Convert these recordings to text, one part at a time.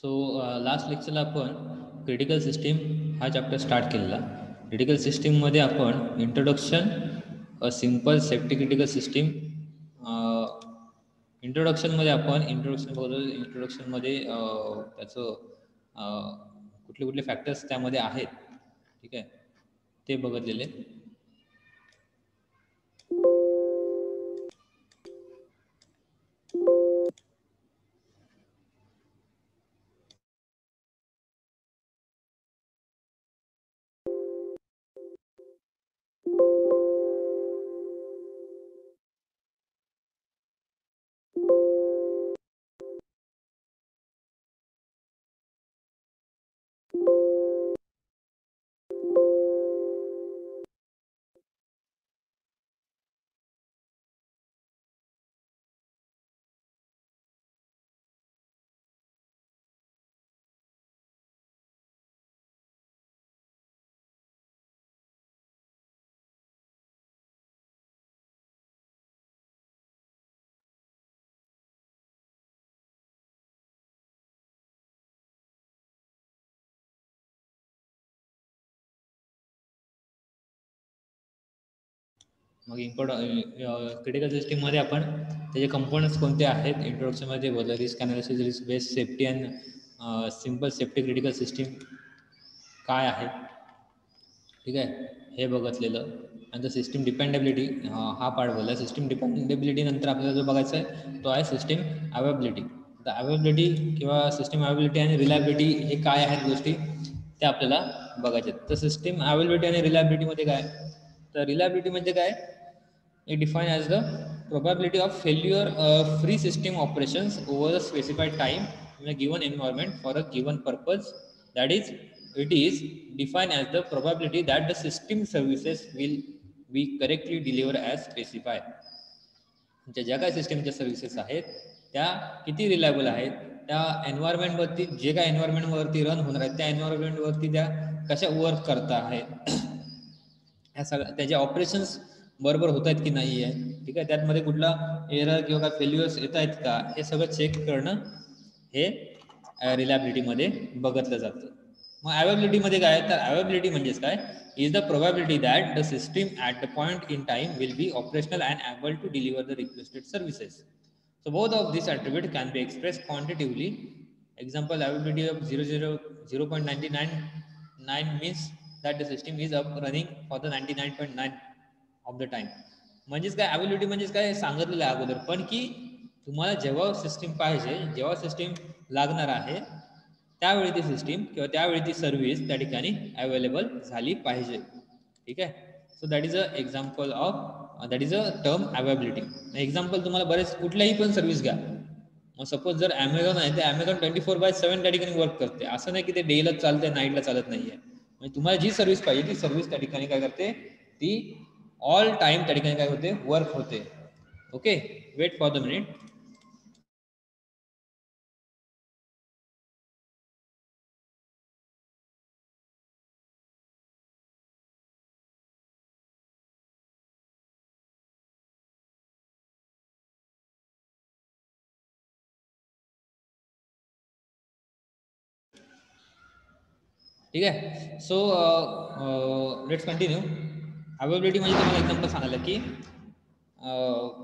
So last लेक्चरला आपण critical system हा चॅप्टर स्टार्ट केलेला. क्रिटिकल सिस्टीममध्ये आपण introduction a simple safety critical system इंट्रोडक्शनमध्ये आपण इंट्रोडक्शनमध्ये त्याचं कुठले कुठले फॅक्टर्स त्यामध्ये आहेत, ठीक आहे, ते बघितलेले. मग क्रिटिकल सिस्टीममध्ये आपण त्याचे कंपोनंट्स कोणते आहेत इंट्रोडक्शनमध्ये बोललं. Risk analysis, risk based safety and simple safety critical system काय आहे, ठीक आहे, हे बघितलेलं. आणि द सिस्टीम डिपेंडेबिलिटी हा पार्ट बोलला. सिस्टीम डिपेंडेबिलिटी नंतर आपल्याला जो बघायचा आहे तो आहे सिस्टीम अवेबिलिटी. द अवेबिलिटी किंवा सिस्टीम अवेबिलिटी आणि रिलायबिलिटी हे काय आहेत गोष्टी ते आपल्याला बघायचे आहेत. तर सिस्टीम अवेबिलिटी आणि रिलायबिलिटीमध्ये काय, तर रिलायबिलिटी म्हणजे काय, it defined as the probability of failure of free system operations over a specified time in a given environment for a given purpose. That is, it is defined as the probability that the system services will be correctly delivered as specified. ज्या काय सिस्टमच्या services आहेत त्या किती reliable आहेत, त्या एन्व्हायरमेंटवरती, जे काय एन्व्हायरमेंटवरती रन होणार आहेत त्या एन्व्हायरमेंटवरती त्या कशा वर्क करता आहेत, ह्या सगळ्या त्याचे ऑपरेशन्स बरोबर होत आहेत की नाही आहे, ठीक आहे, त्यातमध्ये कुठला एरर किंवा काय फेल्युअर्स येत आहेत का, हे सगळं चेक करणं हे रिलायबिलिटीमध्ये बघितलं जातं. मग अवेबिलिटीमध्ये काय, तर अवेबिलिटी म्हणजेच काय, is the probability that the system at the point in time will be operational and able to deliver the requested services. So both of these attributes can be expressed quantitatively. Example, availability of 0.999 means that the system is up running for the 99.9 of the time. म्हणजेच काय, availability म्हणजेच काय सांगितलेलं आहे अगोदर पण, की तुम्हाला जेव्हा सिस्टीम पाहिजे, जेव्हा सिस्टीम लागणार आहे त्यावेळी ती सिस्टीम किंवा त्यावेळी ती सर्व्हिस त्या ठिकाणी अवेलेबल झाली पाहिजे, ठीक आहे. So that is a example of that is a term availability. Example तुम्हाला बरेच कुठल्याही पण सर्व्हिस घ्या. मग सपोज जर ॲमेझॉन आहे ते ॲमेझॉन 24/7 त्या ठिकाणी वर्क करते. असं नाही की ते डेला चालते नाईटला चालत नाही आहे. म्हणजे तुम्हाला जी सर्व्हिस पाहिजे ती सर्व्हिस त्या ठिकाणी काय करते, ती ऑल टाइम त्या ठिकाणी काय होते, वर्क होते. Okay, wait for the minute. ठीक आहे. So let's continue. अवेबिलिटी म्हणजे तुम्हाला एक्झाम्पल सांगायला की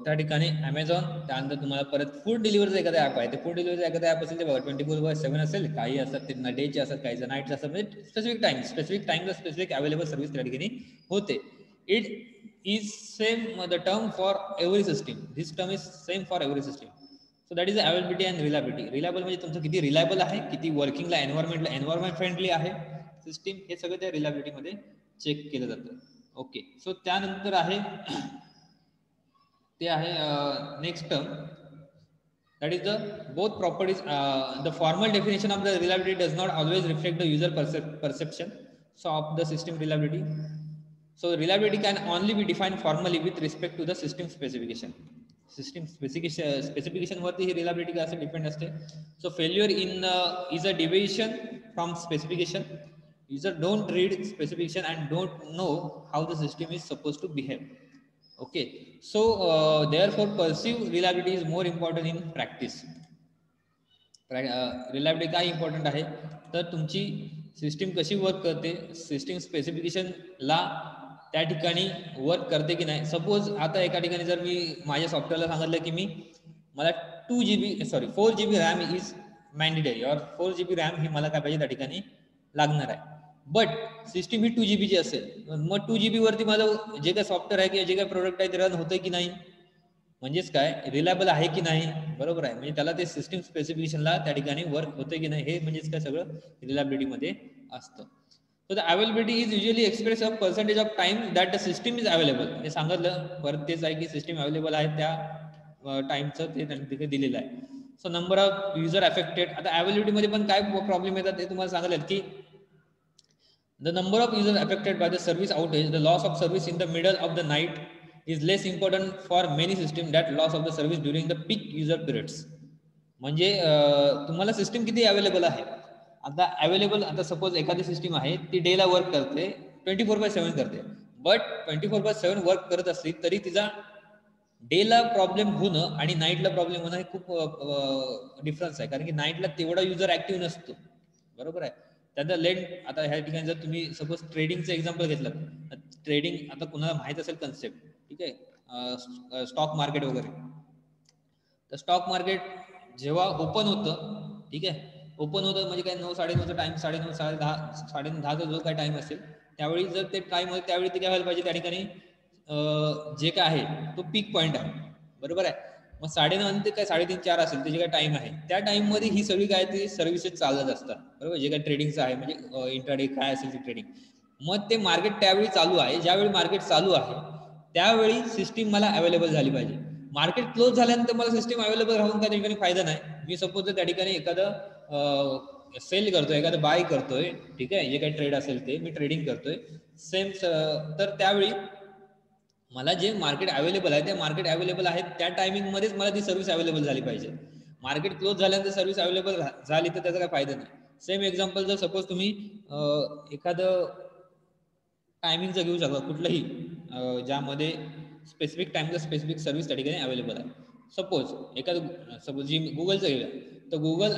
त्या ठिकाणी ॲमेझॉन, त्यानंतर तुम्हाला परत फूड डिलिव्हरीचं एखादं ॲप आहे, ते फूड डिलिव्हरीचं एखादं ॲप असेल ते बघा 24/7 असेल, काही असतात ते डेचे असतात, काही नाईटचे असतात, म्हणजे स्पेसिफिक टाईमला स्पेसिफिक अवेलेबल सर्व्हिस त्या ठिकाणी होते. It is same the term for every system. This term is same for every system. So that is availability and reliability. Reliable म्हणजे तुमचं किती रिलायबल आहे, किती वर्किंगला एन्व्हायरमेंट फ्रेंडली आहे सिस्टीम, हे सगळं त्या रिलायबिलिटीमध्ये चेक केलं जातं. ओके, सो त्यानंतर आहे ते आहे next term, that is the both properties. The formal definition of the reliability does not always reflect the user perception so of the system reliability. So reliability can only be defined formally with respect to the system specification. System specification वरती ही reliability असं depend असते. So failure in is a deviation from specification. User don't read specification and don't know how the system is supposed to behave. Okay, so therefore perceived reliability is more important in practice. Reliability काय important आहे तर तुमची system कशी work करते, system स्पेसिफिकेशनला त्या ठिकाणी work करते की नाही. सपोज आता एका ठिकाणी जर मी माझ्या सॉफ्टवेअरला सांगितलं की मला 4 GB रॅम इज मॅन्डेटरी और 4 GB रॅम ही मला काय पाहिजे त्या ठिकाणी लागणार आहे. बट सिस्टीम ही 2 GB ची असेल, मग 2 GB वरती माझं जे काय सॉफ्टवेअर आहे किंवा जे काय प्रोडक्ट आहे ते रन होतं की नाही, म्हणजेच काय रिलायबल आहे की नाही. बरोबर आहे, म्हणजे त्याला ते सिस्टीम स्पेसिफिकेशनला त्या ठिकाणी वर्क होते की नाही हे म्हणजेच काय सगळं रिलायबिलिटीमध्ये असतं. So the availability is usually express of percentage of time that the system is available. हे सांगितलं परत तेच आहे की सिस्टीम अवेलेबल आहे त्या टाइमचं ते त्यांनी तिथे दिलेलं आहे. So number of user affected. आता अवेलेबिलिटीमध्ये पण काय प्रॉब्लेम येतात ते तुम्हाला सांगितलं की the number of users affected by the service outage, the loss of service in the middle of the night is less important for many systems that loss of the service during the peak user periods. म्हणजे तुम्हाला system किती available आहे. आता available, आता suppose एखादी system आहे ती डेला वर्क करते, 24/7 करते, बट 24/7 वर्क करत असली तरी तिचा डेला प्रॉब्लेम होणं आणि नाईटला प्रॉब्लेम होणं हे खूप डिफरन्स आहे. कारण की नाईटला तेवढा युजर ऍक्टिव्ह नसतो. बरोबर आहे. त्याचा लेंथ, आता ह्या ठिकाणी जर तुम्ही सपोज ट्रेडिंगचं एक्झाम्पल घेतलं, ट्रेडिंग आता कुणाला माहित असेल कन्सेप्ट, ठीक आहे, स्टॉक मार्केट वगैरे, तर स्टॉक मार्केट जेव्हा ओपन होतं, ठीक आहे, ओपन होतं म्हणजे काय 9, 9:30चा टाइम, 9:30, 10:30, 10:30चा जो काय टाइम असेल त्यावेळी जर ते टाइम होते त्यावेळी ते काय व्हायला पाहिजे त्या ठिकाणी जे काय आहे तो पीक पॉईंट आहे. बरोबर आहे. मग 9:30 ते काय 3:30, 4 असेल ते जे काय टाइम आहे त्या टाइम मध्ये ही सगळी काय ती सर्व्हिसेस चालत असतात. बरोबर, जे काय ट्रेडिंगचं आहे म्हणजे इंट्राडे काय असेल ती ट्रेडिंग, मग ते मार्केट त्यावेळी चालू आहे, ज्यावेळी मार्केट चालू आहे त्यावेळी सिस्टीम मला अवेलेबल झाली पाहिजे. मार्केट क्लोज झाल्यानंतर मला सिस्टीम अवेलेबल राहून त्या ठिकाणी फायदा नाही. मी सपोज त्या ठिकाणी एखादं सेल करतोय, एखादं बाय करतोय, ठीक आहे, जे काही ट्रेड असेल ते मी ट्रेडिंग करतोय सेम, तर त्यावेळी मला जे मार्केट अवेलेबल आहे त्या मार्केट अवेलेबल आहेत त्या टायमिंग मध्येच मला ती सर्व्हिस अवेलेबल झाली पाहिजे. मार्केट क्लोज झाल्यानंतर सर्व्हिस अवेलेबल झाली तर त्याचा काय फायदा नाही. सेम एक्झाम्पल जर सपोज तुम्ही एखादं टायमिंगचं घेऊ शकता कुठलंही, ज्यामध्ये स्पेसिफिक टाइमला स्पेसिफिक सर्व्हिस त्या ठिकाणी अवेलेबल आहे. सपोज जी गुगलचं घेऊया, तर गुगल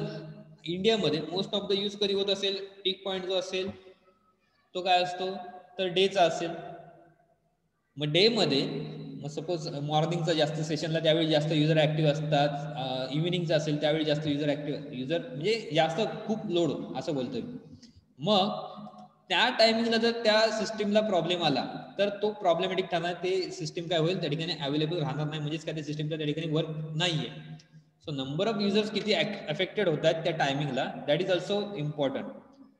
इंडियामध्ये मोस्ट ऑफ द यूज कधी होत असेल, पीक पॉईंट जो असेल तो काय असतो तर डेचा असेल. मग डे मध्ये मग सपोज मॉर्निंगचा जास्त सेशनला त्यावेळी जास्त युजर ऍक्टिव्ह असतात, इव्हिनिंगचा असेल त्यावेळी जास्त युजर म्हणजे जास्त खूप लोड असं बोलतोय. मग त्या टायमिंगला जर त्या सिस्टीमला प्रॉब्लेम आला तर तो प्रॉब्लेमॅटिक ठरणार, ते सिस्टीम काय होईल त्या ठिकाणी अवेलेबल राहणार नाही, म्हणजेच काय त्या सिस्टीमच्या त्या ठिकाणी वर्क नाहीये. सो नंबर ऑफ युजर्स किती अफेक्टेड होतात त्या टायमिंगला, दॅट इज ऑल्सो इम्पॉर्टंट.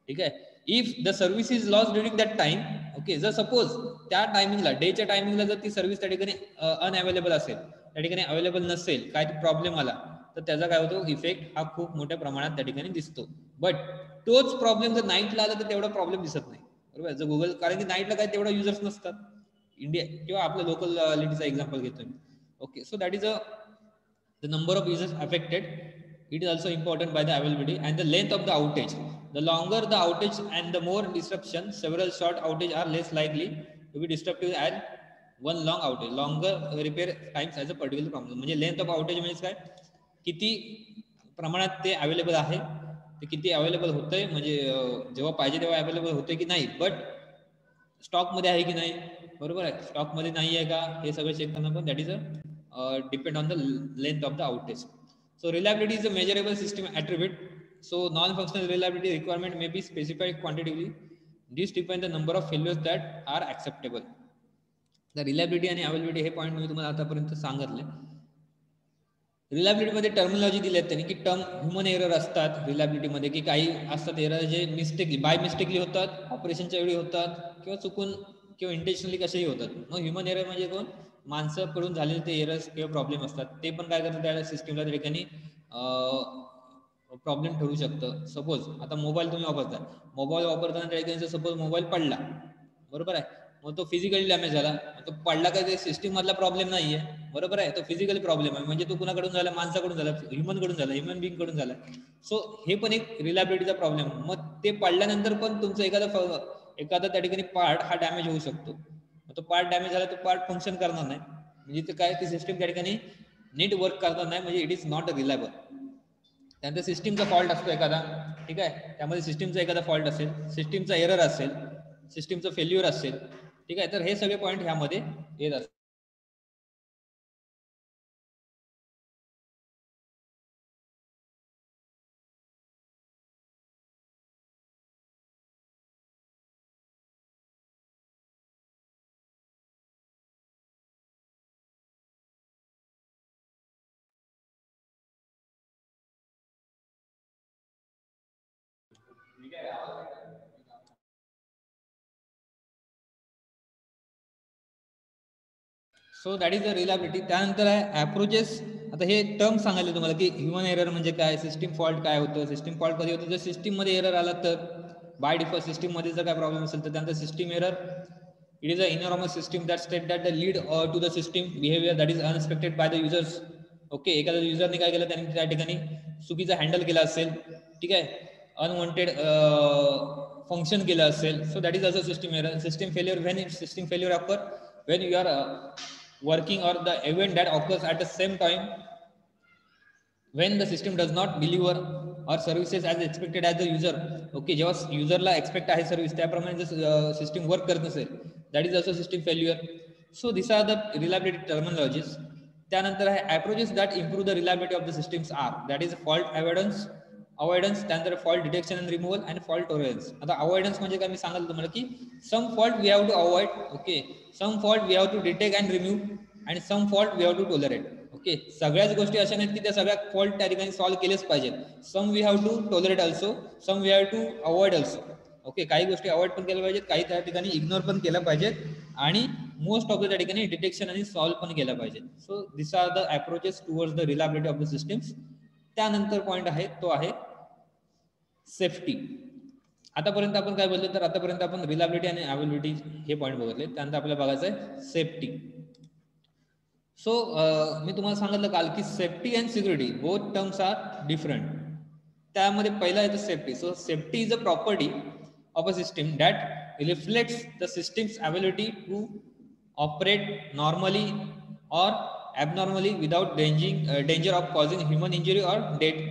ठीक आहे. If the service is loss during that time, okay, जर सपोज त्या टायमिंगला डेच्या टायमिंगला जर ती सर्व्हिस त्या ठिकाणी अनअवेलेबल असेल, त्या ठिकाणी अवेलेबल नसेल, काय प्रॉब्लेम आला तर त्याचा काय होतो इफेक्ट हा खूप मोठ्या प्रमाणात त्या ठिकाणी दिसतो. बट तोच प्रॉब्लेम जर नाईटला आला तर तेवढा प्रॉब्लेम दिसत नाही. बरोबर, जर गुगल, कारण की नाईटला काय तेवढा युजर्स नसतात इंडिया किंवा आपल्या लोकल लिटीचा एक्झाम्पल घेतोय. Okay, so that is the number of users affected. It is also important by the availability and the length of the outage. The longer the outage and the more disruption, several short outage are less likely to be disruptive and one long outage. Longer repair times as a particular problem. म्हणजे length of outage म्हणजे काय, किती प्रमाणात ते available आहे, ते किती available होतंय, म्हणजे जेव्हा पाहिजे तेव्हा अवेलेबल होतंय की नाही, बट स्टॉक मध्ये आहे की नाही. बरोबर आहे, स्टॉक मध्ये नाही आहे का हे सगळं चेक करणं पण that is depend on the length of the outage. So reliability is a measurable system attribute. So non-functional reliability requirement may be specified quantitatively. This depends the number of failures that are acceptable. The reliability आणि availability हे point मी तुम्हाला आतापर्यंत सांगितले. Reliability मध्ये terminology दिली आहे त्यांनी की टर्म ह्युमन एरर असतात रिलायबिलिटीमध्ये, की काही असतात एरर जे बाय मिस्टेकली होतात, ऑपरेशनच्या वेळी होतात, किंवा चुकून किंवा इंटेन्शनली कसेही होतात. मग ह्युमन एरर म्हणजे कोण, माणसाकडून झालेले ते एरर्स किंवा प्रॉब्लेम असतात, ते पण काय करतात त्या सिस्टीमला त्या ठिकाणी प्रॉब्लेम ठरू शकतं. सपोज आता मोबाईल तुम्ही वापरता, मोबाईल वापरताना त्या ठिकाणी सपोज मोबाईल पडला, बरोबर आहे, मग तो फिजिकली डॅमेज झाला, तो पडला काय ते सिस्टीम मधला प्रॉब्लेम नाहीये. बरोबर आहे, तो फिजिकली प्रॉब्लेम आहे, म्हणजे तो कुणाकडून झाला, माणसाकडून झाला, ह्युमन कडून झाला, ह्युमन बिंग कडून झाला. सो हे पण एक रिलायबिलिटीचा प्रॉब्लेम. मग ते पडल्यानंतर पण तुमचं एखादा त्या ठिकाणी पार्ट हा डॅमेज होऊ शकतो. मग तो पार्ट डॅमेज झाला, तो पार्ट फंक्शन करणार नाही, म्हणजे ते काय ती सिस्टीम त्या ठिकाणी नीट वर्क करणार नाही, म्हणजे it is not a reliable. त्यानंतर सिस्टीमचा फॉल्ट असतो एखादा, ठीक आहे, त्यामध्ये सिस्टीमचा एखादा फॉल्ट असेल, सिस्टीमचा एरर असेल, सिस्टीमचं फेल्युअर असेल, ठीक आहे, तर हे सगळे पॉईंट ह्यामध्ये येत असतात. So that is the reliability. त्यानंतर आहे अप्रोचेस. आता हे टर्म सांगायला तुम्हाला की ह्युमन एरर म्हणजे काय, सिस्टीम फॉल्ट काय होतं, सिस्टीम फॉल्ट कधी होतं, जर सिस्टीममध्ये एरर आला तर बाय डिफॉल्ट सिस्टीममध्ये जर काय प्रॉब्लेम असेल तर त्यानंतर system error. It is a enormous system that state that the lead to the system behaviour that is unexpected by the users. Okay, एखाद्या युजरने काय केलं, त्यांनी त्या ठिकाणी चुकीचा हँडल केला असेल, ठीक आहे, अनवॉन्टेड फंक्शन केलं असेल. So that is a system error. System failure when system failure upper when you are working or the event that occurs at the same time when the system does not deliver or services as expected as the user. Okay, जेव्हा युजरला expect आहे service त्याप्रमाणे जर system work करत नसेल, that is also system failure. So this are the reliability terminologies. त्यानंतर आहे approaches that improve the reliability of the systems are that is fault avoidance, त्यानंतर fault detection and removal and fault tolerance. आता avoidance म्हणजे काय, मी सांगितलं तुम्हाला की some fault we have to avoid, okay, some fault we have to detect and remove and some fault we have to tolerate. Okay, सगळ्याच गोष्टी अशा नाहीत की त्या सगळ्या फॉल्ट त्या ठिकाणी सॉल्व्ह केलेच पाहिजेत. Some we have to tolerate also, some we have to avoid also. Okay, काही गोष्टी अवॉइड पण केल्या पाहिजेत, काही त्या ठिकाणी इग्नोर पण केल्या पाहिजेत, आणि मोस्ट ऑफ द त्या ठिकाणी डिटेक्शन आणि सॉल्व्ह पण केल्या पाहिजेत. So this are the approaches towards the reliability of the systems. त्यानंतर पॉईंट आहे तो आहे सेफ्टी. आतापर्यंत आपण काय बोललो, तर आतापर्यंत आपण रिलायबिलिटी आणि अवेलेबिलिटी हे पॉईंट बघितले. त्यानंतर आपल्याला बघायचं आहे सेफ्टी. सो मी तुम्हाला सांगितलं काल की safety and security both terms are different. त्यामध्ये पहिला येतं safety. So safety is a property of a system that reflects the systems ability to operate normally or abnormally without danger of causing human injury or death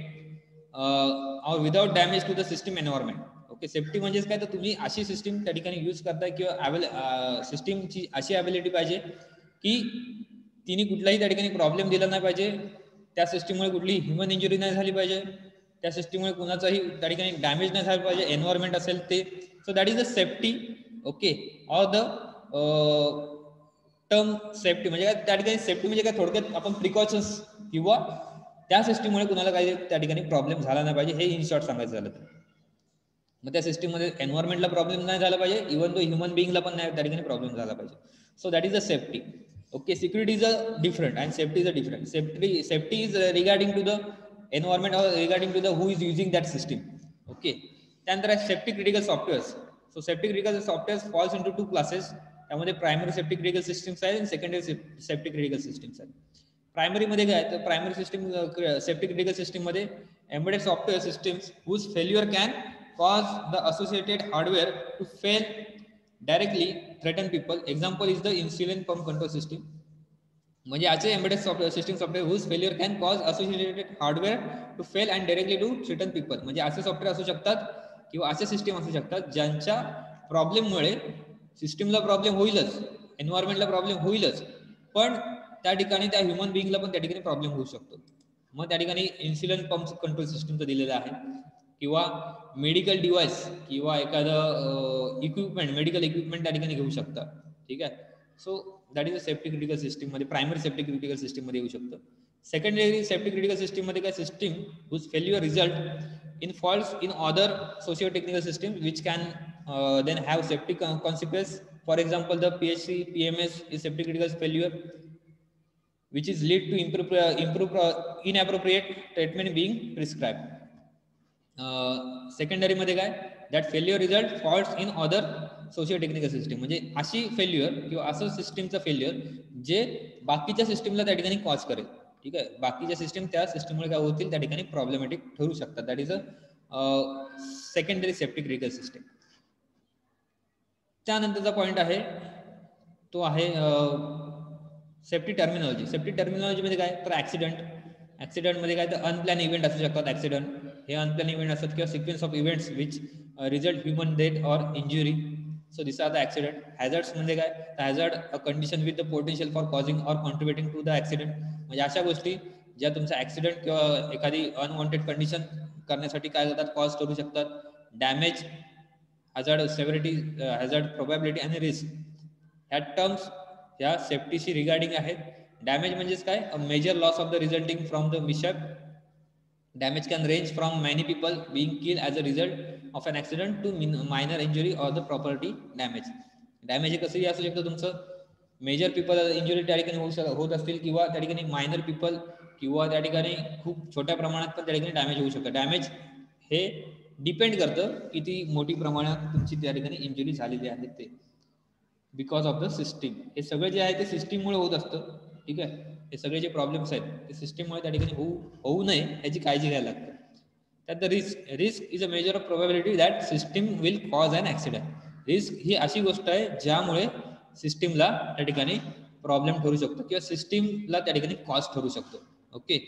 or without damage to the system environment. Okay, safety म्हणजेच काय, तर तुम्ही अशी system त्या ठिकाणी use करताय किंवा सिस्टीमची अशी ॲबिलिटी पाहिजे की तिने कुठलाही त्या ठिकाणी प्रॉब्लेम दिला नाही पाहिजे, त्या सिस्टीममुळे कुठली ह्युमन इंजुरी नाही झाली पाहिजे, त्या सिस्टीममुळे कुणाचाही त्या ठिकाणी डॅमेज नाही झालं पाहिजे, एन्व्हायरमेंट असेल ते. So that is the safety. Okay, or the term safety म्हणजे काय, त्या ठिकाणी सेफ्टी म्हणजे काय, थोडक्यात आपण प्रिकॉशन्स किंवा त्या सिस्टीममुळे कुणाला काही त्या ठिकाणी प्रॉब्लेम झाला नाही पाहिजे, हे इन शॉर्ट सांगायचं झालं तर. मग त्या सिस्टीममध्ये एन्व्हायरमेंटला प्रॉब्लेम नाही झाला पाहिजे, इव्हन तो ह्युमन बिईंगला पण नाही त्या ठिकाणी प्रॉब्लेम झाला पाहिजे. So that is a safety. Okay, security is a different and safety is a different. Safety is regarding to the environment और regarding to the who is using that system. Okay, त्यानंतर आहे safety critical softwares. So safety critical softwares falls into two classes. त्यामध्ये primary safety critical systems आहेत आणि secondary safety critical systems आहेत. प्रायमरीमध्ये काय, तर प्रायमरी सिस्टीम सेफ्टी क्रिटिकल सिस्टीममध्ये embedded software systems whose failure can cause the associated hardware to fail directly threaten people. Example is the insulin pump control system. म्हणजे असे embedded software whose failure can cause associated hardware to fail and directly to threaten people. म्हणजे असे software असू शकतात किंवा असे system असू शकतात ज्यांच्या प्रॉब्लेममुळे सिस्टीमला प्रॉब्लेम होईलच, एन्व्हायरमेंटला प्रॉब्लेम होईलच, पण त्या ठिकाणी त्या ह्युमन बिईंगला पण त्या ठिकाणी प्रॉब्लेम होऊ शकतो. मग त्या ठिकाणी इन्सुलिन पंप कंट्रोल सिस्टमचं दिलेलं आहे, किंवा मेडिकल डिव्हाइस किंवा एखादं इक्विपमेंट, मेडिकल इक्विपमेंट त्या ठिकाणी घेऊ शकतात. ठीक आहे. So that is a safety critical सिस्टीममध्ये, प्रायमरी सेफ्टी क्रिटिकल सिस्टीममध्ये येऊ शकतं. सेकंडरी सेफ्टी क्रिटिकल सिस्टीममध्ये काय, system whose failure result in faults in other socio-technical systems which can then have safety consequences. For example, the PHC PMS is safety critical failure which is lead to inappropriate treatment being prescribed. Secondary मध्ये काय, that failure result faults in other socio technical system. म्हणजे अशी failure किंवा असं सिस्टीमचं failure जे बाकीच्या सिस्टीमला त्या ठिकाणी कॉज करेल. ठीक आहे, बाकीच्या सिस्टीम त्या सिस्टीममुळे काय होतील, त्या ठिकाणी प्रॉब्लेमॅटिक ठरू शकतात. That is a secondary safety critical system. त्यानंतरचा पॉईंट आहे तो आहे सेफ्टी टर्मिनॉलॉजी. सेफ्टी टर्मिनॉलॉजीमध्ये काय, तर ॲक्सिडेंट, ॲक्सिडेंटमध्ये काय तर अनप्लॅन इव्हेंट असू शकतात. ॲक्सिडेंट हे अनप्लॅन इव्हेंट असतात किंवा sequence of events which result human death or injury. So this are the accident. Hazards म्हणजे काय, hazard a condition with the potential for causing or contributing to the accident. म्हणजे अशा गोष्टी ज्या तुमचा ॲक्सिडेंट किंवा एखादी अनवॉन्टेड कंडिशन करण्यासाठी काय करतात, कॉज करू शकतात. Damage, hazard severity, hazard probability आणि रिस्क ह्या टर्म्स ह्या सेफ्टीशी रिगार्डिंग आहेत. डॅमेज म्हणजेच काय, a major loss of the resulting from the mishap. Damage can range from many people being kill as a result of an accident to minor injury or the property damage. Damage हे कसंही असू शकतं तुमचं. Major people injury त्या ठिकाणी होत असतील किंवा त्या ठिकाणी मायनर पीपल किंवा त्या ठिकाणी खूप छोट्या प्रमाणात पण त्या ठिकाणी डॅमेज होऊ शकतं. डॅमेज हे डिपेंड करतं किती मोठी प्रमाणात तुमची त्या ठिकाणी इंजुरी झालेली आहे ते. Because of the system. हे सगळं जे आहे ते सिस्टीममुळे होत असतं. ठीक आहे, हे सगळे जे प्रॉब्लेम्स आहेत ते सिस्टीममुळे त्या ठिकाणी होऊ नये याची काळजी घ्यायला लागते. त्यात the risk is a measure of probability that system will cause an accident. Risk ही अशी गोष्ट आहे ज्यामुळे सिस्टीमला त्या ठिकाणी प्रॉब्लेम ठरू शकतो किंवा सिस्टीमला त्या ठिकाणी कॉज ठरू शकतो. ओके,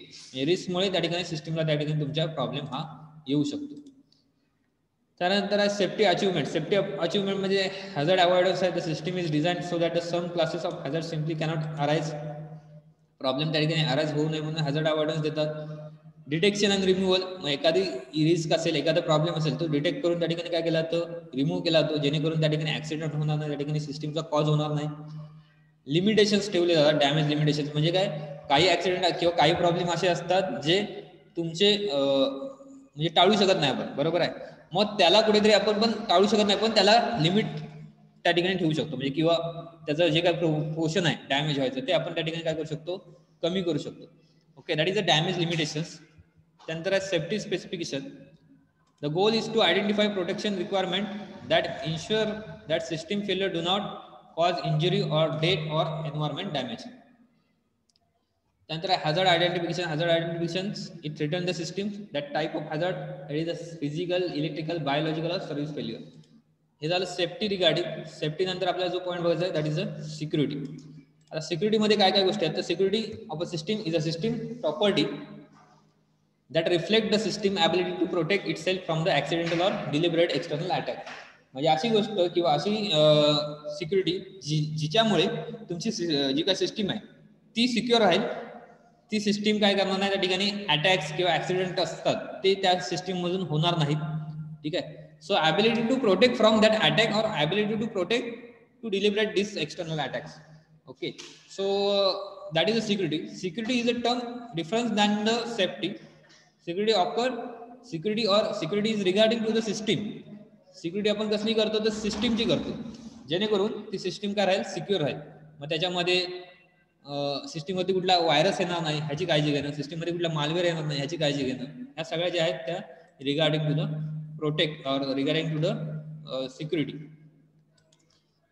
रिस्कमुळे त्या ठिकाणी सिस्टीमला त्या ठिकाणी तुमच्या प्रॉब्लेम हा येऊ शकतो. त्यानंतर आहे सेफ्टी अचिव्हमेंट. सेफ्टी अचिव्हमेंट म्हणजे हॅझर्ड अवॉइडन्स आहे. The system is design so that the some classes of hazard simply cannot arise. Problem त्या ठिकाणी अराईज होऊ नये म्हणून हॅझर्ड अवॉइडन्स देतात. Detection and removal. मग एखादी रिस्क असेल, एखादा प्रॉब्लेम असेल, तो डिटेक्ट करून त्या ठिकाणी काय केला तो रिमूव्ह केला तो, जेणेकरून त्या ठिकाणी ॲक्सिडेंट होणार नाही, त्या ठिकाणी सिस्टीमचा कॉज होणार नाही. लिमिटेशन्स ठेवले जातात. डॅमेज लिमिटेशन्स म्हणजे काय, काही ॲक्सिडेंट किंवा काही प्रॉब्लेम असे असतात जे तुमचे म्हणजे टाळू शकत नाही आपण, बरोबर आहे. मग त्याला कुठेतरी आपण पण टाळू शकत नाही, पण त्याला लिमिट त्या ठिकाणी ठेवू शकतो. म्हणजे किंवा त्याचं जे काही पोर्शन आहे डॅमेज व्हायचं ते आपण त्या ठिकाणी काय करू शकतो, कमी करू शकतो. Okay, that is a damage limitations. त्यानंतर आहे safety specification. The goal is to identify protection requirement that ensure that system failure do not cause injury or death or environment damage. त्यानंतर hazard identification. Hazard identifications it return the system that type of hazard, that is a physical, electrical, biological or service failure. हे झालं safety regarding. Safety नंतर आपल्याला जो point बघायचा आहे that is a security. आता सिक्युरिटीमध्ये काय काय गोष्टी आहेत, तर security of a system is a system property that reflect the system ability to protect itself from the accidental or deliberate external attack. म्हणजे अशी गोष्ट किंवा अशी सिक्युरिटी जिच्यामुळे तुमची जी काय सिस्टीम आहे ती सिक्युअर राहील. ती सिस्टीम काय करणार नाही, त्या ठिकाणी अटॅक्स किंवा ॲक्सिडेंट असतात ते त्या सिस्टीममधून होणार नाहीत. ठीक आहे. So ability to protect from that attack or ability to protect to deliberate this external attacks. Okay, so that is a security. Security is a term different than the safety. Security occur, security or security is regarding to the system. Security आपण कसली करतो तर सिस्टीमची करतो, जेणेकरून ती system काय राहील, सिक्युअर राहील. मग त्याच्यामध्ये सिस्टीमवरती कुठला व्हायरस येणार नाही ह्याची काळजी घेणं, सिस्टीममध्ये कुठला मालवेअर येणार नाही ह्याची काळजी घेणं, ह्या सगळ्या ज्या आहेत त्या regarding to the protect or regarding to the security.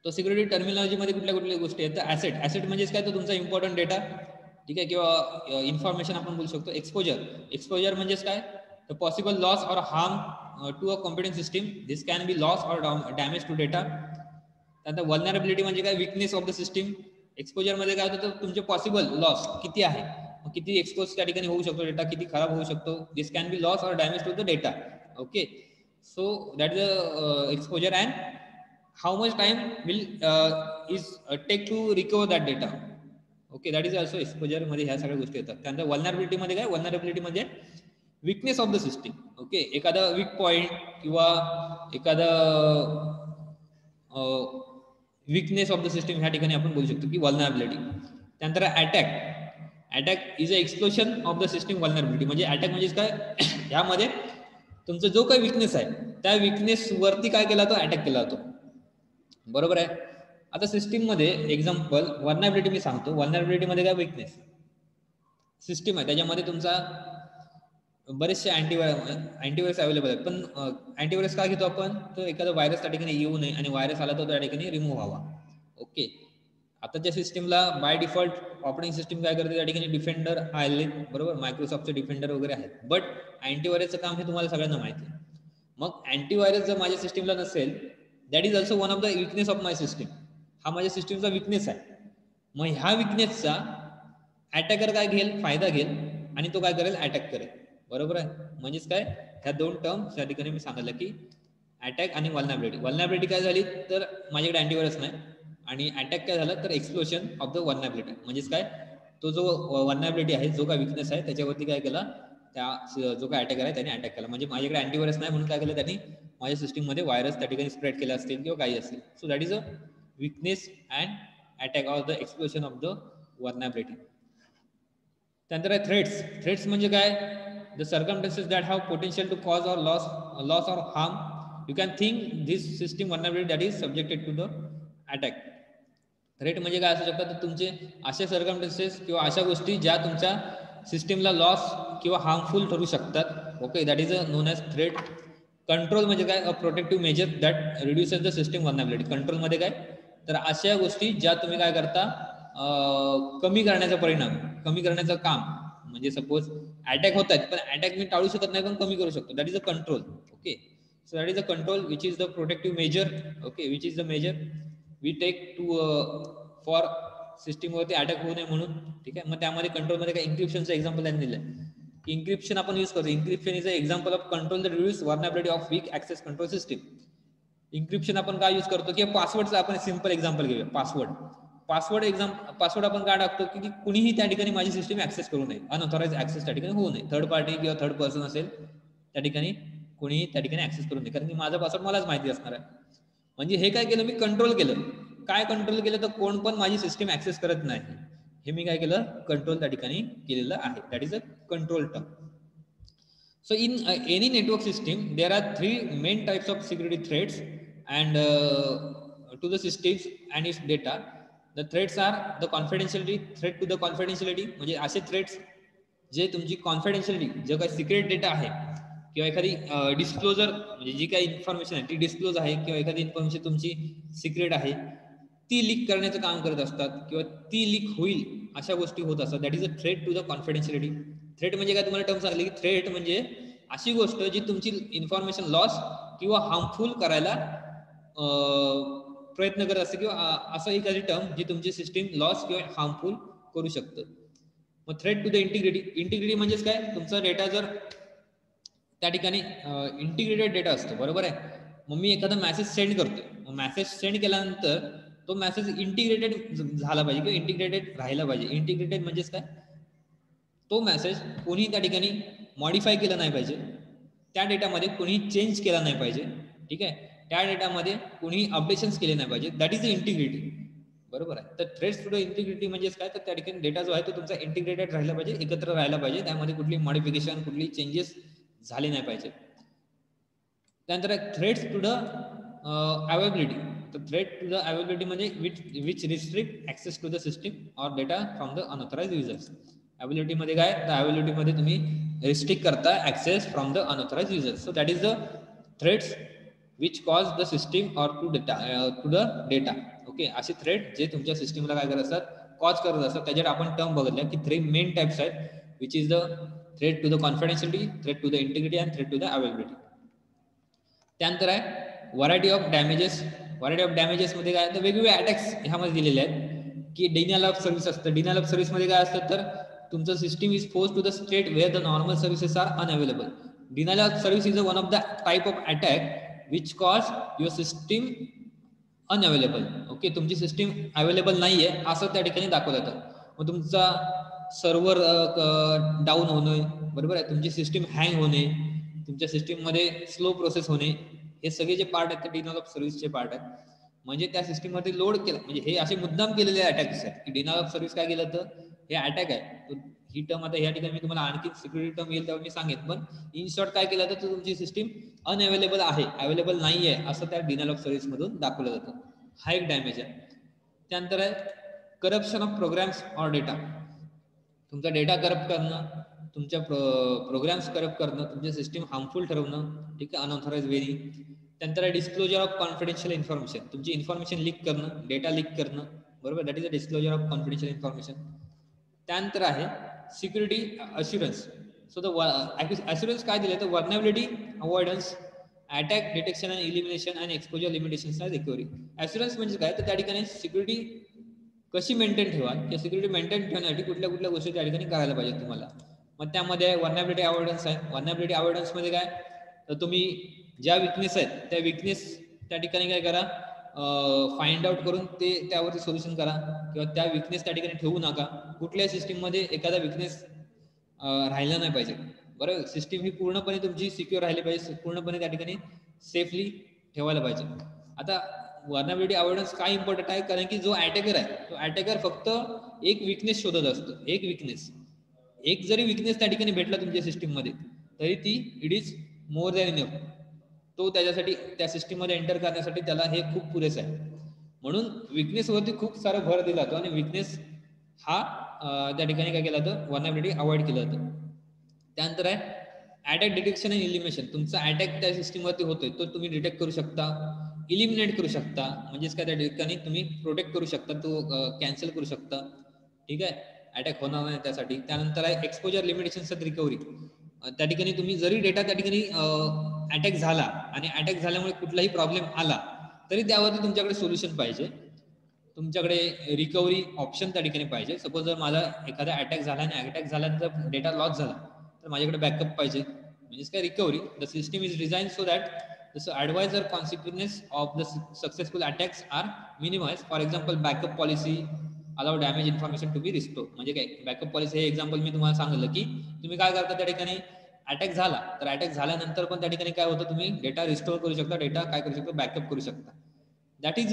तो सिक्युरिटी टर्मिनॉलॉजीमध्ये कुठल्या गोष्टी आहेत, तर ॲसेट. ॲसेट म्हणजेच काय, तो तुमचा इम्पॉर्टंट डेटा. ठीक आहे, किंवा इन्फॉर्मेशन आपण बोलू शकतो. एक्सपोजर. एक्सपोजर म्हणजेच काय, the possible loss or harm to a computing system. This can be loss or damage to data. त्यानंतर वल्नरेबिलिटी म्हणजे काय, विकनेस ऑफ द सिस्टीम. एक्सपोजरमध्ये काय होतं, तर तुमचे पॉसिबल लॉस किती आहे, किती एक्सपोज त्या ठिकाणी होऊ शकतो डेटा, किती खराब होऊ शकतो. This can be loss or damage to the data. Okay, so that is the exposure. And how much time will is take to recover that data. Okay, that is also exposure मध्ये ह्या सगळ्या गोष्टी येतात. त्यानंतर vulnerability मध्ये काय, vulnerability म्हणजे weakness of the system. Okay, एखादा वीक पॉइंट किंवा एखादा विकनेस ऑफ द सिस्टीम ह्या ठिकाणी आपण बोलू शकतो की वल्नरेबिलिटी. त्यानंतर attack. Attack is a explosion of the system vulnerability. म्हणजे अटॅक म्हणजेच काय, ह्यामध्ये तुमचा जो काही विकनेस आहे त्या विकनेस वरती काय केला, तो अटॅक केला जातो. बरोबर आहे. आता सिस्टीममध्ये एक्झाम्पल वल्नरेबिलिटी मी सांगतो. वल्नरेबिलिटीमध्ये काय, विकनेस सिस्टीम आहे त्याच्यामध्ये तुमचा बरेचसे अँटीव्हायरस अवेलेबल आहेत. पण अँटीव्हायरस काय घेतो आपण, तर एखादा व्हायरस त्या ठिकाणी येऊ नये आणि व्हायरस आला तर त्या ठिकाणी रिमूव्ह व्हावा. ओके, आताच्या सिस्टीमला बाय डिफॉल्ट ऑपरेटिंग सिस्टीम काय करते, त्या ठिकाणी डिफेंडर आले, बरोबर, मायक्रोसॉफ्टचे डिफेंडर वगैरे आहेत. बट अँटीव्हायरसचं काम हे तुम्हाला सगळ्यांना माहिती आहे. मग अँटीव्हायरस जर माझ्या सिस्टीमला नसेल, that is also one of the weakness of my system. हा माझ्या सिस्टीमचा विकनेस आहे. मग ह्या विकनेसचा अटॅकर काय घेईल, फायदा घेईल. आणि तो काय करेल, अटॅक करेल. बरोबर आहे. म्हणजेच काय, ह्या दोन टर्म त्या ठिकाणी मी सांगितलं की अटॅक आणि वल्नरॅबिलिटी. वल्नरॅबिलिटी काय झाली तर माझ्याकडे अँटीव्हायरस नाही, आणि अटॅक काय झालं तर एक्सप्लोजन ऑफ द वल्नरॅबिलिटी. म्हणजेच काय, तो जो वल्नरॅबिलिटी आहे, जो काय विकनेस आहे, त्याच्यावरती काय केलं, त्या जो काय अटॅकर आहे त्याने अटॅक केला. म्हणजे माझ्याकडे अँटीव्हायरस नाही म्हणून काय केलं त्यांनी, माझ्या सिस्टीममध्ये व्हायरस त्या ठिकाणी स्प्रेड केला असतील किंवा काही असेल. So that is a weakness and attack or the explosion of the vulnerability. त्यानंतर आहे थ्रेट्स म्हणजे काय, the circumstances that have potential to cause or loss or harm. You can think this system vulnerability that is subjected to the attack. Threat म्हणजे काय असू शकतात, तर तुमचे अशा सर्कमस्टन्सेस किंवा अशा गोष्टी ज्या तुमच्या सिस्टीमला लॉस किंवा हार्मफुल ठरू शकतात. Okay, that is known as threat. Control म्हणजे काय, a protective measure that reduces the system vulnerability. कंट्रोलमध्ये काय, तर अशा गोष्टी ज्या तुम्ही काय करता, कमी करण्याचा परिणाम, कमी करण्याचं काम. म्हणजे सपोज अटॅक होत आहेत, पण अटॅक मी टाळू शकत नाही, पण कमी करू शकतो. That is a control. Okay, so that is a control which is the protective measure. Okay, which is the measure we take to for सिस्टीमवरती अटॅक होऊ नये म्हणून. ठीक आहे, मग त्यामध्ये कंट्रोलमध्ये काय, इन्क्रिप्शनचं एक्झाम्पल त्यांनी दिलं. इन्क्रिप्शन आपण यूज करतो. Encryption is a example of control that reduce vulnerability of weak access control system. Encryption आपण काय यूज करतो, की पासवर्डचं आपण सिंपल एक्झाम्पल घेऊया. पासवर्ड आपण काय टाकतो, की कुणीही त्या ठिकाणी माझी सिस्टीम ऍक्सेस करू नये, अनऑथॉराइज ऍक्सेस त्या ठिकाणी होऊ नये. थर्ड पार्टी किंवा थर्ड पर्सन असेल त्या ठिकाणी कुणीही त्या ठिकाणी ऍक्सेस करू नये, कारण की माझा पासवर्ड मलाच माहिती असणार आहे. म्हणजे हे काय केलं, मी कंट्रोल केलं. काय कंट्रोल केलं, तर कोण पण माझी सिस्टीम ऍक्सेस करत नाही, हे मी काय केलं, कंट्रोल त्या ठिकाणी केलेलं आहे. That is a control term. So in any network system, there are three main types of security threats and to the systems and its data. The threats are the confidentiality, threat to the confidentiality. म्हणजे असे threats जे तुमची confidentiality, जो काही secret data आहे किंवा एखादी disclosure, म्हणजे जी काही इन्फॉर्मेशन आहे ती डिस्क्लोज आहे, किंवा एखादी इन्फॉर्मेशन तुमची सिक्रेट आहे ती लीक करण्याचं काम करत असतात, किंवा ती लीक होईल अशा गोष्टी होत असतात. That is a threat to the confidentiality. Threat म्हणजे काय, तुम्हाला टर्म सांगली की थ्रेट म्हणजे अशी गोष्ट जी तुमची इन्फॉर्मेशन लॉस किंवा हार्मफुल करायला प्रयत्न करत असते, किंवा असं एखादी टर्म जी तुमची सिस्टीम लॉस किंवा हार्मफुल करू शकतं. मग थ्रेट टू द इंटिग्रिटी म्हणजेच काय, तुमचा डेटा जर त्या ठिकाणी इंटिग्रेटेड डेटा असतो, बरोबर आहे. मग मी एखादा मेसेज सेंड करतोय, मग मेसेज सेंड केल्यानंतर तो मेसेज इंटिग्रेटेड झाला पाहिजे किंवा इंटिग्रेटेड राहायला पाहिजे. इंटिग्रेटेड म्हणजेच काय, तो मेसेज कोणी त्या ठिकाणी मॉडिफाय केलं नाही पाहिजे, त्या डेटामध्ये कोणी चेंज केला नाही पाहिजे. ठीक आहे, त्या डेटामध्ये कोणी अपडेशन्स केले नाही पाहिजे. That is the integrity. बरोबर आहे. तर थ्रेट्स टू द इंटिग्रिटी म्हणजेच काय, तर त्या ठिकाणी डेटा जो आहे तो तुमचा इंटिग्रेटेड राहिला पाहिजे, एकत्र राहिला पाहिजे, त्यामध्ये कुठली मॉडिफिकेशन, कुठली चेंजेस झाले नाही पाहिजे. त्यानंतर थ्रेट्स टू द अवेलेबिलिटी. तर थ्रेट टू द अवेलेबिलिटी म्हणजे which restrict access to the system or data from the unauthorise users. Availability मध्ये काय, तर अवेलेबिलिटी मध्ये तुम्ही रिस्ट्रिक्ट करता access from the unauthorise users. So that is the threats which cause the system or to the data. Okay, असे threat जे तुमच्या सिस्टीमला काय करत असतात, कॉज करत असतात. त्याच्यात आपण टर्म बघितल्या की 3 मेन टाइप्स आहेत, which is the threat to the confidentiality, threat to the integrity and threat to the availability. त्यानंतर आहे variety of damages. Variety of damages मध्ये काय, तर वेगवेगळे अटॅक्स ह्यामध्ये दिलेले आहेत, की डिनायल ऑफ सर्व्हिस असतं. डिनायल ऑफ सर्व्हिस मध्ये काय असतं, तर तुमचं system is force to the state where the normal services are unavailable. Denial of service is one of the type of attack which cause your system unavailable. Okay, तुमची system available नाही आहे असं त्या ठिकाणी दाखवलं जातं. मग तुमचा सर्व्हर डाऊन होणे, बरोबर आहे, तुमची सिस्टीम हँग होणे, तुमच्या सिस्टीममध्ये स्लो प्रोसेस होणे, हे सगळे जे पार्ट आहेत ते डिनायल ऑफ सर्व्हिसचे पार्ट आहेत. म्हणजे त्या सिस्टीममध्ये लोड केलं, म्हणजे हे असे मुद्दाम केलेले अटॅक्स आहेत की डिनायल ऑफ सर्व्हिस काय केलं तर हे अटॅक आहे. ही टर्म आता या ठिकाणी मी तुम्हाला आणखी सिक्युरिटी टर्म येईल तेव्हा मी सांगेन, पण इन शॉर्ट काय केलं तर तुमची सिस्टीम अनअवेलेबल आहे, अवेलेबल नाही आहे असं त्या डिनायल ऑफ सर्व्हिस मधून दाखवलं जातं. हा एक डॅमेज आहे. त्यानंतर आहे corruption of programs or data. तुमचा डेटा करप्ट करणं, तुमच्या प्रोग्राम्स करप्ट करणं, तुमचे सिस्टीम हार्मफुल ठरवणं, ठीक आहे, अनऑथराइज वेनी. त्यानंतर डिस्क्लोजर ऑफ कॉन्फिडेन्शियल इन्फॉर्मेशन, तुमची इन्फॉर्मेशन लीक करणं, डेटा लीक करणं, बरोबर, that is a disclosure of confidential information. त्यानंतर आहे security assurance. So the assurance काय दिलं तर vulnerability avoidance, attack detection and elimination and exposure limitations and recovery. Assurance म्हणजे काय, तर त्या ठिकाणी सिक्युरिटी कशी मेंटेन ठेवा, किंवा सिक्युरिटी मेंटेन ठेवण्यासाठी कुठल्या कुठल्या गोष्टी त्या ठिकाणी करायला पाहिजे तुम्हाला. मग त्यामध्ये व्हर्नॅबिलिटी अवॉइडन्स आहे. व्हर्नॅबिलिटी अवॉइडन्समध्ये काय, तर तुम्ही ज्या विकनेस आहेत त्या विकनेस त्या ठिकाणी काय करा, फाइंड आउट करून ते त्यावरती सोल्युशन करा, किंवा त्या विकनेस त्या ठिकाणी ठेवू नका. कुठल्याही सिस्टीममध्ये एखादा विकनेस राहिला नाही पाहिजे. बरं, सिस्टीम ही पूर्णपणे तुमची सिक्युअर राहिली पाहिजे, पूर्णपणे त्या ठिकाणी सेफली ठेवायला पाहिजे. आता व्हर्नॅबिलिटी अवॉइडन्स काय इम्पॉर्टंट आहे, कारण की जो अटॅकर आहे तो अटॅकर फक्त एक विकनेस शोधत असतो. एक विकनेस, एक जरी विकनेस त्या ठिकाणी भेटला तुमच्या सिस्टीममध्ये तरी ती it is more than enough. तो त्याच्यासाठी त्या सिस्टीममध्ये एंटर करण्यासाठी त्याला हे खूप पुरेसं आहे. म्हणून विकनेसवरती खूप सारा भर दिला जातो आणि विकनेस हा त्या ठिकाणी काय केला जातं, व्हर्नॅबिलिटी अवॉइड केलं जातं. त्यानंतर आहे अटॅक डिटेक्शन अँड इलिमिनेशन. तुमचा अटॅक त्या सिस्टीमवरती होतोय तो तुम्ही डिटेक्ट करू शकता, इलिमिनेट करू शकता, म्हणजेच काय त्या ठिकाणी तुम्ही प्रोटेक्ट करू शकता, तो कॅन्सल करू शकता. ठीक आहे, अटॅक होणार नाही त्यासाठी. त्यानंतर आहे एक्सपोजर लिमिटेशन्स अँड रिकव्हरी. त्या ठिकाणी तुम्ही जरी डेटा त्या ठिकाणी अटॅक झाला आणि अटॅक झाल्यामुळे कुठलाही प्रॉब्लेम आला तरी त्यावरती तुमच्याकडे सोल्युशन पाहिजे, तुमच्याकडे रिकव्हरी ऑप्शन त्या ठिकाणी पाहिजे. सपोज जर माझा एखादा अटॅक झाला आणि अटॅक झाल्यानंतर डेटा लॉस झाला तर माझ्याकडे बॅकअप पाहिजे, म्हणजेच काय recovery. The system is design so that the adviser consequence of the successful attacks are minimise. For example backup policy allow damage information to be restore. म्हणजे काय बॅकअप पॉलिसी, हे example मी तुम्हाला सांगितलं की तुम्ही काय करता, त्या ठिकाणी अटॅक झाला तर अटॅक झाल्यानंतर पण त्या ठिकाणी काय होतं, तुम्ही डेटा रिस्टोर करू शकता, डेटा काय करू शकता, बॅकअप करू शकता. That is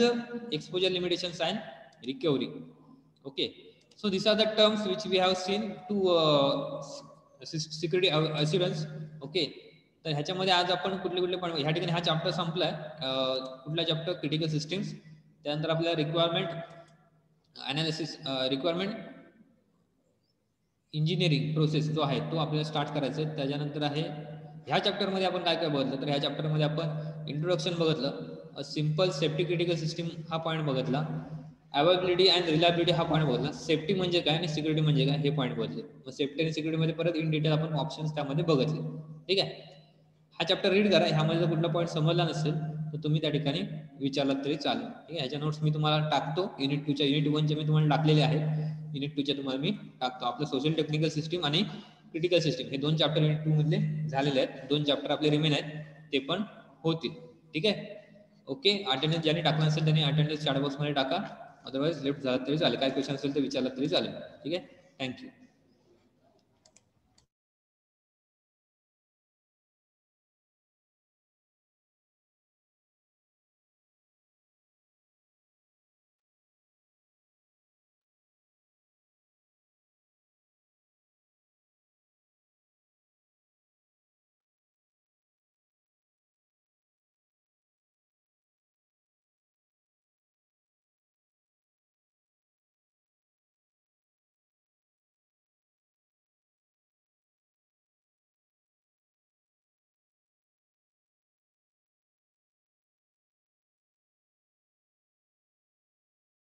exposure limitations and recovery. Okay, so these are the terms which we have seen to security assurance. Okay, तर ह्याच्यामध्ये आज आपण कुठले कुठले पण ह्या ठिकाणी हा चॅप्टर संपलाय. कुठला चॅप्टर, क्रिटिकल सिस्टीम्स. त्यानंतर आपल्याला requirement analysis, requirement engineering process जो आहे तो आपल्याला स्टार्ट करायचा आहे. त्याच्यानंतर आहे ह्या चॅप्टरमध्ये आपण काय काय बघितलं, तर ह्या चॅप्टरमध्ये आपण इंट्रोडक्शन बघितलं, सिंपल सेफ्टी क्रिटिकल सिस्टीम हा पॉईंट बघितला, अवेलेबिलिटी अँड रिलायबिलिटी हा पॉईंट बघितला, सेफ्टी म्हणजे काय आणि सिक्युरिटी म्हणजे काय हे पॉईंट बघितले. मग सेफ्टी आणि सिक्युरिटीमध्ये परत इन डिटेल आपण ऑप्शन्स त्यामध्ये बघितले. ठीक आहे, हा चॅप्टर रीड करा. ह्यामध्ये जर कुठला पॉईंट समजला नसेल तर तुम्ही त्या ठिकाणी विचारलात तरी चालेल. ठीक आहे, ह्याच्या नोट्स मी तुम्हाला टाकतो. युनिट 2च्या, युनिट 1चे मी तुम्हाला टाकलेले आहेत, युनिट 2च्या तुम्हाला मी टाकतो. आपलं सोशल टेक्निकल सिस्टीम आणि क्रिटिकल सिस्टीम हे 2 चॅप्टर युनिट 2 मधले झालेले आहेत. 2 चॅप्टर आपले रिमेन आहेत, ते पण होतील. ठीक आहे, ओके. अटेंडन्स ज्यांनी टाकला असेल त्यांनी अटेंडन्स चॅट बॉक्समध्ये टाका, अदरवाईज लेफ्ट झाला तरी चालेल. काय क्वेश्चन असेल तर विचारला तरी चालेल. ठीक आहे, थँक्यू.